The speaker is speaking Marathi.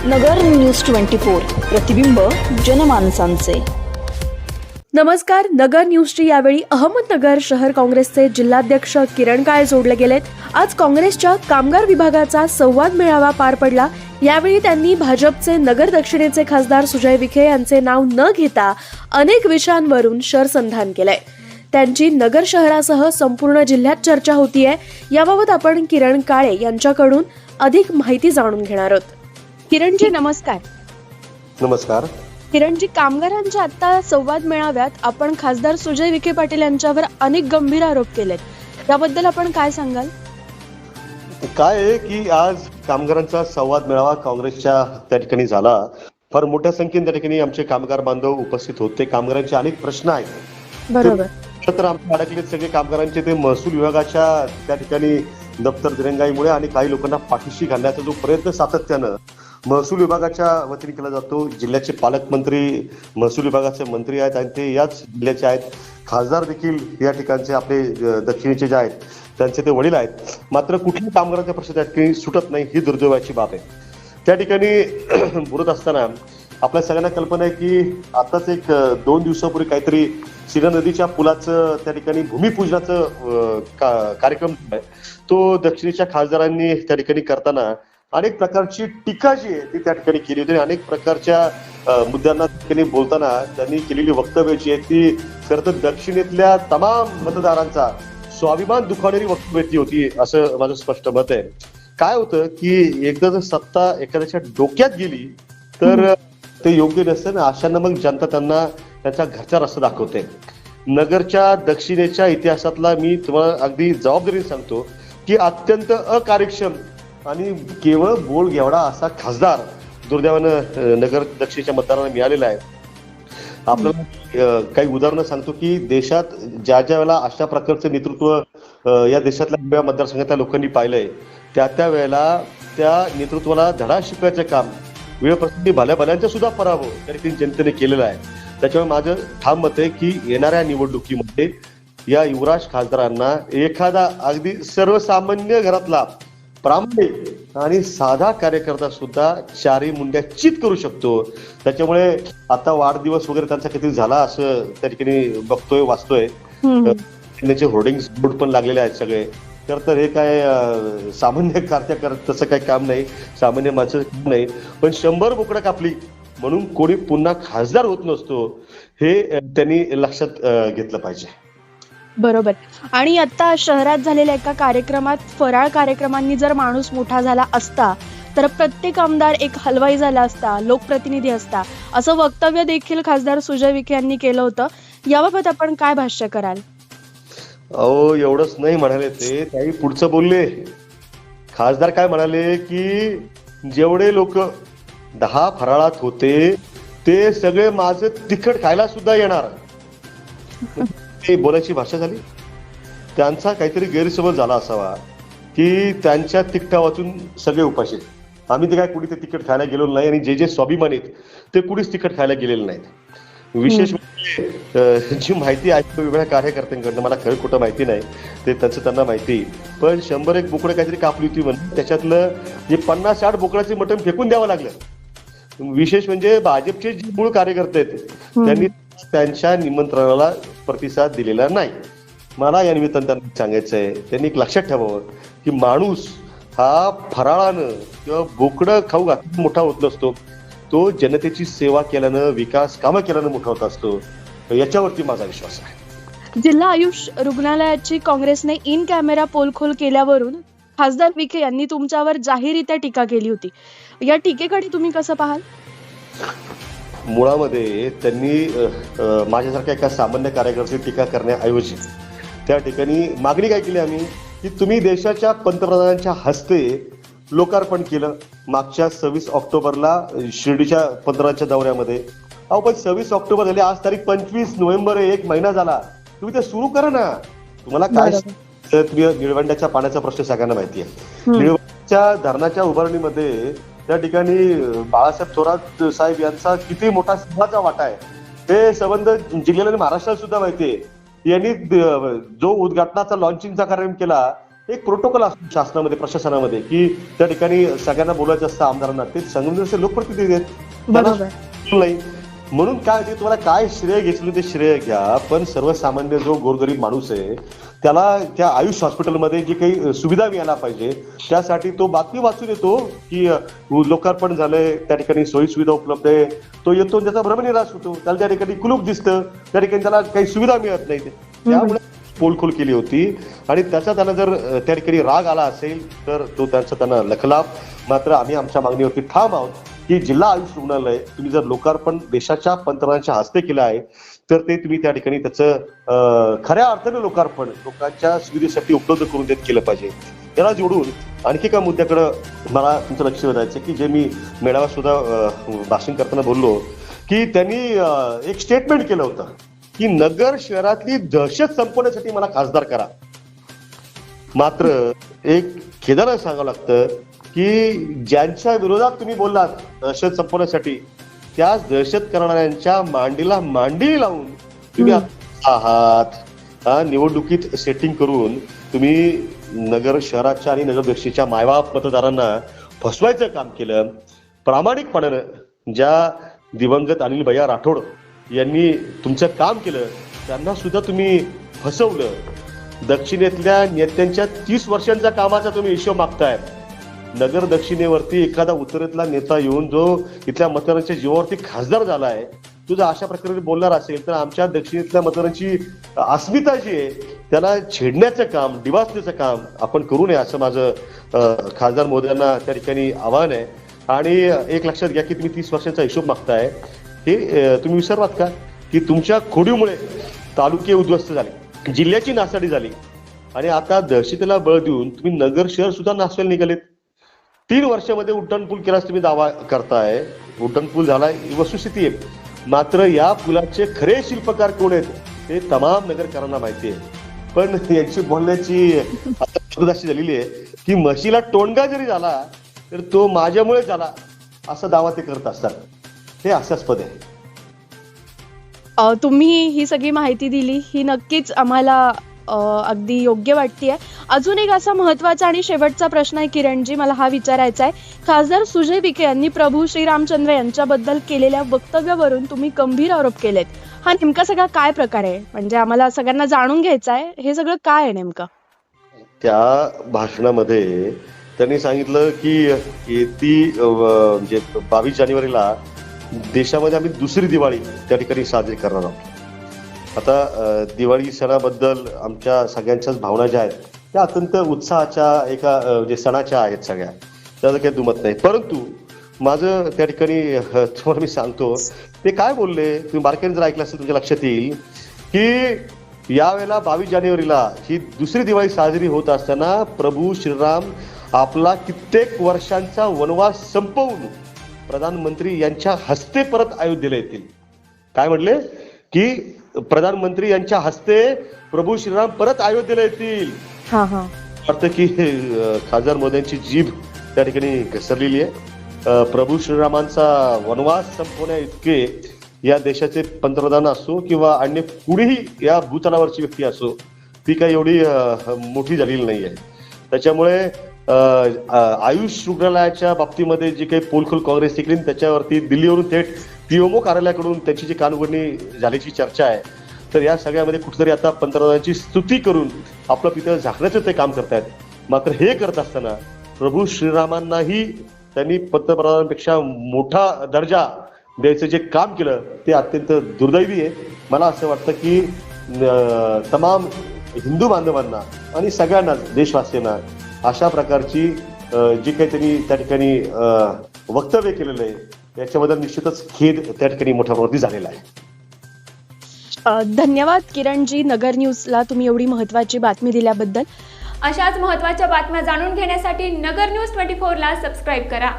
नगर न्यूज 24 प्रतिबिंब जनमानसांचे। नमस्कार, नगर न्यूजची यावेळी अहमदनगर शहर काँग्रेसचे जिल्हाध्यक्ष किरण काळे जोडले गेलेत। आज काँग्रेसच्या कामगार विभागाचा संवाद मेळावा पार पडला। यावेळी त्यांनी भाजपचे नगर दक्षिणेचे खासदार सुजय विखे यांचे नाव न घेता अनेक विषयांवरून शरसंधान केलंय। त्यांची नगर शहरासह संपूर्ण जिल्ह्यात चर्चा होतीये। याबाबत आपण किरण काळे यांच्याकडून अधिक माहिती जाणून घेणार आहोत। किरणजी नमस्कार। नमस्कार। किरणजी, कामगारांच्या आता संवाद मेळाव्यात आपण खासदार सुजय विखे पाटील यांच्यावर अनेक गंभीर आरोप केलेत, त्याबद्दल आपण काय सांगाल? काय आहे की आज कामगारांचा संवाद मेळावा काँग्रेसच्या त्या ठिकाणी झाला। फार मोठ्या संख्येने त्या ठिकाणी आमचे कामगार बांधव उपस्थित होते। कामगारांचे अनेक प्रश्न आहेत। बरोबर। तर आमचे अडकलेत सगळे कामगारांचे ते महसूल विभागाच्या त्या ठिकाणी दप्तर दिरंगाईमुळे आणि काही लोकांना पाठीशी घालण्याचा जो प्रयत्न सातत्यानं महसूल विभागाच्या वतीने केला जातो। जिल्ह्याचे पालकमंत्री महसूल विभागाचे मंत्री आहेत आणि ते याच जिल्ह्याचे आहेत। खासदार देखील या ठिकाणचे आपले दक्षिणेचे जे आहेत त्यांचे ते वडील आहेत। मात्र कुठल्याही कामगारांच्या प्रश्न त्या ठिकाणी सुटत नाही, ही दुर्दैवाची बाब आहे। त्या ठिकाणी बोलत असताना आपल्या सगळ्यांना कल्पना आहे की आताच एक 2 दिवसापूर्वी काहीतरी सीना नदीच्या पुलाचं त्या ठिकाणी भूमिपूजनाचं कार्यक्रम आहे। तो दक्षिणेच्या खासदारांनी त्या ठिकाणी करताना अनेक प्रकारची टीका जी आहे ती त्या ठिकाणी केली होती। अनेक प्रकारच्या मुद्द्यांना ठिकाणी बोलताना त्यांनी केलेली वक्तव्य जी आहे ती खरं तर दक्षिणेतल्या तमाम मतदारांचा स्वाभिमान दुखावणारी वक्तव्य होती, असं माझं स्पष्ट मत आहे। काय होतं की एकदा जर सत्ता एखाद्याच्या डोक्यात गेली तर ते योग्य नसतं ना, अशांना मग जनता त्यांना त्यांच्या घरचा रस्ता दाखवते। नगरच्या दक्षिणेच्या इतिहासातला मी तुम्हाला अगदी जबाबदारीने सांगतो की अत्यंत अकार्यक्षम आणि केवळ बोल घेवडा असा खासदार दुर्दैवानं नगर दक्षिणेच्या मतदारांना मिळालेला आहे। आपल्याला काही उदाहरणं सांगतो की देशात ज्या वेळेला अशा प्रकारचं नेतृत्व या देशातल्या मतदारसंघातल्या लोकांनी पाहिलंय त्या वेळेला त्या नेतृत्वाला धडा शिकवायचं काम वेळप्रसंगी भल्याभल्यांचा सुद्धा पराभव त्या ठिकाणी जनतेने केलेला आहे। त्याच्यामुळे माझं ठाम मत आहे की येणाऱ्या निवडणुकीमध्ये या युवराज खासदारांना एखादा अगदी सर्वसामान्य घरातला प्रामाणिक आणि साधा कार्यकर्ता सुद्धा चारी मुंड्या चित करू शकतो। त्याच्यामुळे आता वाढदिवस वगैरे त्यांचा किती झाला असं त्या ठिकाणी बघतोय वाचतोय। त्याचे होर्डिंग बोर्ड पण लागलेले आहेत सगळे। तर हे काय सामान्य कार्यकर्ता तसं काही काम नाही, सामान्य माणसं नाही। पण 100 बोकडं कापली म्हणून कोणी पुन्हा खासदार होत नसतो, हे त्यांनी लक्षात घेतलं पाहिजे। बरोबर। आणि आता शहरात झालेल्या एका कार्यक्रमात फराळ कार्यक्रमांनी जर माणूस मोठा झाला असता तर प्रत्येक आमदार एक हलवाई झाला असता, लोकप्रतिनिधी असता, असं वक्तव्य देखील खासदार सुजय विखे यांनी केलं होतं। याबाबत आपण काय भाष्य कराल? अहो, एवढंच नाही म्हणाले ते, त्याही पुढचं बोलले। खासदार काय म्हणाले की जेवढे लोक 10 फराळात होते ते सगळे माझं तिखट खायला सुद्धा येणार। ते बोलायची भाषा झाली। त्यांचा काहीतरी गैरसमज झाला असावा की त्यांच्या तिखटा वाचून सगळे उपाशी। आम्ही ते काय कुणी ते तिखट खायला गेलो नाही आणि जे स्वाभिमानीत ते कुणीच तिखट खायला गेलेले नाहीत। विशेष म्हणजे जी माहिती आहे वेगवेगळ्या कार्यकर्त्यांकडनं, मला खरं खोटं माहिती नाही, ते त्यांना माहिती। पण 100-1 बोकडं काहीतरी कापली होती म्हणून त्याच्यातलं जे 50-60 बोकडाचे मटण फेकून द्यावं लागलं। विशेष म्हणजे भाजपचे जे मूळ कार्यकर्ते आहेत त्यांनी त्यांच्या निमंत्रणाला प्रतिसाद दिलेला नाही। मला या निमित्तानं त्यांना सांगायचंय, त्यांनी एक लक्षात ठेवावं की माणूस हा फराळानं किंवा बोकडं खाऊ घातून मोठा होत नसतो, तो जनतेची सेवा केल्यानं, विकास कामं केल्यानं मोठा होत असतो। याच्यावरती माझा विश्वास आहे। जिल्हा आयुष रुग्णालयाची काँग्रेसने इन कॅमेरा पोलखोल केल्यावरून खासदार विखे यांनी तुमच्यावर जाहीररित्या टीका केली होती। या टीकेकडे तुम्ही कसं पाहाल? मुळामध्ये त्यांनी माझ्यासारख्या एका सामान्य कार्यकर्त्याची टीका करण्याऐवजी त्या ठिकाणी मागणी काय केली आम्ही की तुम्ही देशाच्या पंतप्रधानांच्या हस्ते लोकार्पण केलं मागच्या 26 ऑक्टोबरला शिर्डीच्या पंतप्रधानांच्या दौऱ्यामध्ये। अहो, पण 26 ऑक्टोबर झाले, आज तारीख 25 नोव्हेंबर आहे, 1 महिना झाला। तुम्ही ते सुरू करा ना। तुम्हाला काय तुम्ही निळवंड्याच्या पाण्याचा प्रश्न सगळ्यांना माहिती आहे। निळवंड्याच्या धरणाच्या उभारणीमध्ये त्या ठिकाणी बाळासाहेब थोरात साहेब यांचा किती मोठा सिंहाचा वाटा आहे हे संबंध जिल्ह्याला महाराष्ट्राला सुद्धा माहिती आहे। यांनी जो उद्घाटनाचा लॉन्चिंगचा कार्यक्रम केला एक प्रोटोकॉल असतो शासनामध्ये, प्रशासनामध्ये, की त्या ठिकाणी सगळ्यांना बोलायचं असतं आमदारांना. ते संगमनेरचे लोकप्रतिनिधी आहेत, त्यांना नाही. म्हणून काय ते तुम्हाला काय श्रेय घेतलं ते श्रेय घ्या, पण सर्वसामान्य जो गोरगरीब माणूस आहे त्याला त्या आयुष हॉस्पिटलमध्ये जी काही सुविधा मिळायला पाहिजे त्यासाठी तो बातमी वाचून येतो की लोकार्पण झालंय, त्या ठिकाणी सोयी सुविधा उपलब्ध आहे. तो येतो, त्याचा भ्रमनिराश होतो, त्याला त्या ठिकाणी कुलूप दिसतं, त्या ठिकाणी त्याला काही सुविधा मिळत नाही. त्यामुळे पोलखोल केली होती आणि त्याचा त्यांना जर त्या ठिकाणी राग आला असेल तर तो त्यांना लखलाप. मात्र आम्ही आमच्या मागणीवरती ठाम आहोत की जिल्हा आयुष रुग्णालय तुम्ही जर लोकार्पण देशाच्या पंतप्रधानांच्या हस्ते केलं आहे तर ते तुम्ही त्या ठिकाणी त्याचं खऱ्या अर्थाने लोकार्पण लोकांच्या सुविधेसाठी उपलब्ध करून देत केलं पाहिजे. याला जोडून आणखी एका मुद्द्याकडे मला तुमचं लक्ष वेधायचं की जे मी मेळाव्यात सुद्धा भाषण करताना बोललो की त्यांनी एक स्टेटमेंट केलं होतं की नगर शहरातली दहशत संपवण्यासाठी मला खासदार करा. मात्र एक खेदानं सांगावं लागतं की ज्यांच्या विरोधात तुम्ही बोललात दहशत संपवण्यासाठी त्याच दहशत करणाऱ्यांच्या मांडीला मांडी लावून तुम्ही आहात निवडणुकीत सेटिंग करून तुम्ही नगर शहराच्या आणि नगर दक्षिणच्या मायबाप मतदारांना फसवायचं काम केलं. प्रामाणिकपणानं ज्या दिवंगत अनिल भैया राठोड यांनी तुमचं काम केलं त्यांना सुद्धा तुम्ही फसवलं. दक्षिणेतल्या नेत्यांच्या 30 वर्षांच्या कामाचा तुम्ही हिशोब मागताय. नगर दक्षिणेवरती एखादा उत्तरेतला नेता येऊन जो इथल्या मतदारांच्या जीवावरती खासदार झाला आहे तो जर अशा प्रकारे बोलणार असेल तर आमच्या दक्षिणेतल्या मतदारांची अस्मिता जी आहे त्याला छेडण्याचं काम, डिवासण्याचं काम आपण करू नये असं माझं खासदार मोदयांना त्या ठिकाणी आव्हान आहे. आणि एक लक्षात घ्या की तुम्ही 30 वर्षांचा हिशोब मागताय हे तुम्ही विसरलात का की तुमच्या खोडीमुळे तालुके उद्ध्वस्त झाले, जिल्ह्याची नासाडी झाली आणि आता दहशतीला बळ देऊन तुम्ही नगर शहर सुद्धा नासवायला निघालेत. 3 वर्षामध्ये उड्डाणपूल केलास तुम्ही दावा करताय, उड्डाणपूल झालाय ही वस्तुस्थिती आहे. मात्र या पुलाचे खरे शिल्पकार कोण आहेत हे तमाम नगरकरांना माहिती आहे. पण यांची बोलण्याची आता पद्धत अशी झालेली आहे की म्हशीला टोणगा जरी झाला तर तो माझ्यामुळे झाला असा दावा ते करत असतात. हे हास्यास्पद आहे. तुम्ही ही सगळी माहिती दिली ही नक्कीच आम्हाला अगदी योग्य वाटतेय. अजून एक असा महत्वाचा आणि शेवटचा प्रश्न आहे किरणजी, मला हा विचारायचा आहे. खासदार सुजय विखे यांनी प्रभू श्रीरामचंद्र यांच्याबद्दल केलेल्या वक्तव्यावरून तुम्ही गंभीर आरोप केलेत. हा नेमका सगळा काय प्रकार आहे? म्हणजे आम्हाला सगळ्यांना जाणून घ्यायचं आहे हे सगळं काय आहे नेमकं. त्या भाषणामध्ये त्यांनी सांगितलं की येती म्हणजे 22 जानेवारीला देशामध्ये आम्ही दुसरी दिवाळी त्या ठिकाणी साजरी करणार आहोत. आता दिवाळी सणाबद्दल आमच्या सगळ्यांच्याच भावना ज्या आहेत त्या अत्यंत उत्साहाच्या एका जे सणाच्या आहेत सगळ्या, त्याचं काही दुमत नाही. परंतु माझं त्या ठिकाणी तुम्हाला मी सांगतो ते काय बोलले तुम्ही बारकाईने जर ऐकलं असेल तुमच्या लक्षात येईल की यावेळेला 22 जानेवारीला ही दुसरी दिवाळी साजरी होत असताना प्रभू श्रीराम आपला कित्येक वर्षांचा वनवास संपवून प्रधानमंत्री यांच्या हस्ते परत अयोध्येला येतील. काय म्हटले की प्रधानमंत्री यांच्या हस्ते प्रभू श्रीराम परत अयोध्येला येतील. वाटतं की खासदार मोदयांची जीभ त्या ठिकाणी घसरलेली आहे. प्रभू श्रीरामांचा वनवास संपवण्या इतके या देशाचे पंतप्रधान असो किंवा अन्य कुणीही या भूतलावरची व्यक्ती असो ती काही एवढी मोठी झालेली नाही आहे. त्याच्यामुळे आयुष रुग्णालयाच्या बाबतीमध्ये जी काही पोलखोल काँग्रेस केली त्याच्यावरती दिल्लीवरून थेट पीएमओ कार्यालयाकडून त्यांची जी कानउघडणी झाल्याची चर्चा आहे तर या सगळ्यामध्ये कुठेतरी आता पंतप्रधानांची स्तुती करून आपलं पितळ झाकण्याचं ते काम करतायत. मात्र हे करत असताना प्रभू श्रीरामांनाही त्यांनी पंतप्रधानांपेक्षा मोठा दर्जा द्यायचं जे काम केलं ते अत्यंत दुर्दैवी आहे. मला असं वाटतं की तमाम हिंदू बांधवांना आणि सगळ्यांनाच देशवासियांना अशा प्रकारची जी काही त्यांनी त्या ठिकाणी वक्तव्य केलेलं आहे याच्याबद्दल निश्चितच खेद त्या ठिकाणी मोठ्या प्रमाणात झालेला आहे. धन्यवाद किरणजी, नगर न्यूजला तुम्ही एवढी महत्त्वाची बातमी दिल्याबद्दल. अशाच महत्त्वाच्या बातम्या जाणून घेण्यासाठी नगर न्यूज 24 ला सबस्क्राईब करा.